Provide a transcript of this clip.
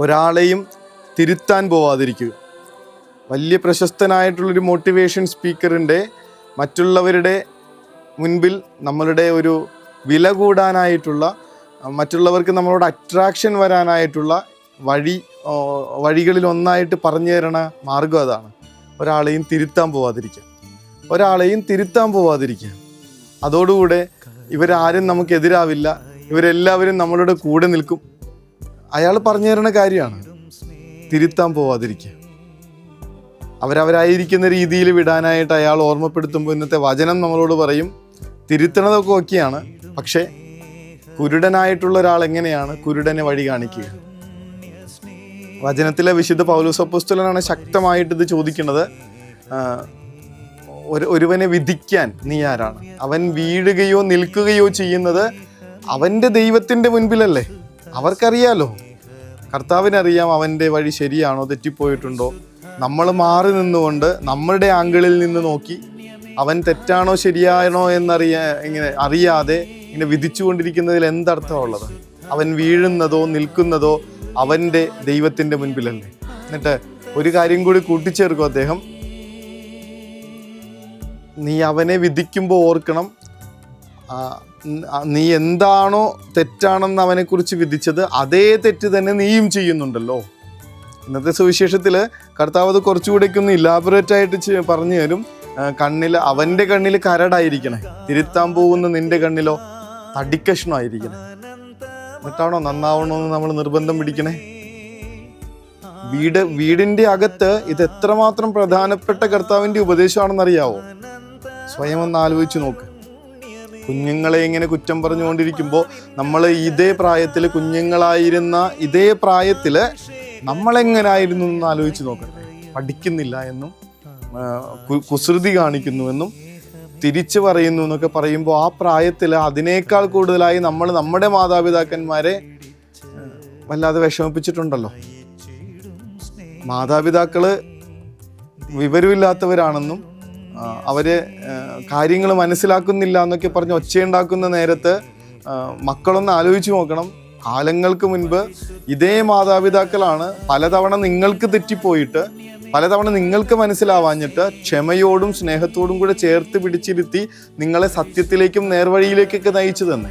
ഒരാളെയും തിരുത്താൻ പോവാതിരിക്കുക. വലിയ പ്രശസ്തനായിട്ടുള്ളൊരു മോട്ടിവേഷൻ സ്പീക്കറിൻ്റെ മറ്റുള്ളവരുടെ മുൻപിൽ നമ്മളുടെ ഒരു വില കൂടാനായിട്ടുള്ള, മറ്റുള്ളവർക്ക് നമ്മളോട് അട്രാക്ഷൻ വരാനായിട്ടുള്ള വഴികളിൽ ഒന്നായിട്ട് പറഞ്ഞു തരണ മാർഗം അതാണ്. ഒരാളെയും തിരുത്താൻ പോവാതിരിക്കുക. അതോടുകൂടെ ഇവരാരും നമുക്കെതിരാവില്ല, ഇവരെല്ലാവരും നമ്മളുടെ കൂടെ നിൽക്കും. അയാൾ പറഞ്ഞു തരുന്ന കാര്യമാണ്. തിരുത്താൻ പോവാതിരിക്കുക. അവരവരായിരിക്കുന്ന രീതിയിൽ വിടാനായിട്ട് അയാൾ ഓർമ്മപ്പെടുത്തുമ്പോൾ ഇന്നത്തെ വചനം നമ്മളോട് പറയും, തിരുത്തണതൊക്കെ ഒക്കെയാണ്, പക്ഷേ കുരുടനായിട്ടുള്ള ഒരാൾ എങ്ങനെയാണ് കുരുടനെ വഴി കാണിക്കുക? വചനത്തിലെ വിശുദ്ധ പൗലോസ് അപ്പോസ്തലനാണ് ശക്തമായിട്ട് ഇത് ചോദിക്കുന്നത്. ഒരുവനെ വിധിക്കാൻ നീ ആരാണ്? അവൻ വീഴുകയോ നിൽക്കുകയോ ചെയ്യുന്നത് അവൻ്റെ ദൈവത്തിൻ്റെ മുൻപിലല്ലേ? അവർക്കറിയാലോ, കർത്താവിനറിയാം അവൻ്റെ വഴി ശരിയാണോ തെറ്റിപ്പോയിട്ടുണ്ടോ. നമ്മൾ മാറി നിന്നുകൊണ്ട് നമ്മളുടെ ആംഗിളിൽ നിന്ന് നോക്കി അവൻ തെറ്റാണോ ശരിയാണോ അറിയാതെ ഇങ്ങനെ വിധിച്ചുകൊണ്ടിരിക്കുന്നതിൽ എന്തർത്ഥമുള്ളത്? അവൻ വീഴുന്നതോ നിൽക്കുന്നതോ അവൻ്റെ ദൈവത്തിൻ്റെ മുൻപിലല്ലേ? എന്നിട്ട് ഒരു കാര്യം കൂടി കൂട്ടിച്ചേർക്കും അദ്ദേഹം, നീ അവനെ വിധിക്കുമ്പോൾ ഓർക്കണം, നീ എന്താണോ തെറ്റാണെന്ന് അവനെക്കുറിച്ച് വിധിച്ചത് അതേ തെറ്റ് തന്നെ നീയും ചെയ്യുന്നുണ്ടല്ലോ. ഇന്നത്തെ സുവിശേഷത്തിൽ കർത്താവ് അത് കുറച്ചുകൂടെയൊക്കെ ഒന്ന് ഇലാബറേറ്റ് ആയിട്ട് പറഞ്ഞു തരും. അവൻ്റെ കണ്ണിൽ കരടായിരിക്കണേ, തിരുത്താൻ പോകുന്ന നിന്റെ കണ്ണിലോ തടിക്കഷ്ണമായിരിക്കണേ. എന്നിട്ടാണോ നന്നാവണമെന്ന് നമ്മൾ നിർബന്ധം പിടിക്കണേ? വീടിൻ്റെ അകത്ത് ഇത് എത്രമാത്രം പ്രധാനപ്പെട്ട കർത്താവിൻ്റെ ഉപദേശമാണെന്നറിയാവോ? സ്വയം ഒന്ന് ആലോചിച്ച് നോക്ക്. കുഞ്ഞുങ്ങളെ ഇങ്ങനെ കുറ്റം പറഞ്ഞുകൊണ്ടിരിക്കുമ്പോൾ നമ്മൾ ഇതേ പ്രായത്തിൽ, കുഞ്ഞുങ്ങളായിരുന്ന ഇതേ പ്രായത്തിൽ നമ്മളെങ്ങനായിരുന്നു എന്ന് ആലോചിച്ച് നോക്കട്ടെ. പഠിക്കുന്നില്ല എന്നും കുസൃതി കാണിക്കുന്നുവെന്നും തിരിച്ചു പറയുന്നു എന്നൊക്കെ പറയുമ്പോൾ ആ പ്രായത്തിൽ അതിനേക്കാൾ കൂടുതലായി നമ്മൾ നമ്മുടെ മാതാപിതാക്കന്മാരെ വല്ലാതെ വിഷമിപ്പിച്ചിട്ടുണ്ടല്ലോ. മാതാപിതാക്കള് വിവരമില്ലാത്തവരാണെന്നും അവര് കാര്യങ്ങൾ മനസ്സിലാക്കുന്നില്ല എന്നൊക്കെ പറഞ്ഞ് ഒച്ചയുണ്ടാക്കുന്ന നേരത്ത് മക്കളൊന്ന് ആലോചിച്ച് നോക്കണം. കാലങ്ങൾക്ക് മുൻപ് ഇതേ മാതാപിതാക്കളാണ് പലതവണ നിങ്ങൾക്ക് തെറ്റിപ്പോയിട്ട്, പലതവണ നിങ്ങൾക്ക് മനസ്സിലാവാഞ്ഞിട്ട് ക്ഷമയോടും സ്നേഹത്തോടും കൂടെ ചേർത്ത് പിടിച്ചിരുത്തി നിങ്ങളെ സത്യത്തിലേക്കും നേർവഴിയിലേക്കൊക്കെ നയിച്ചു തന്നെ.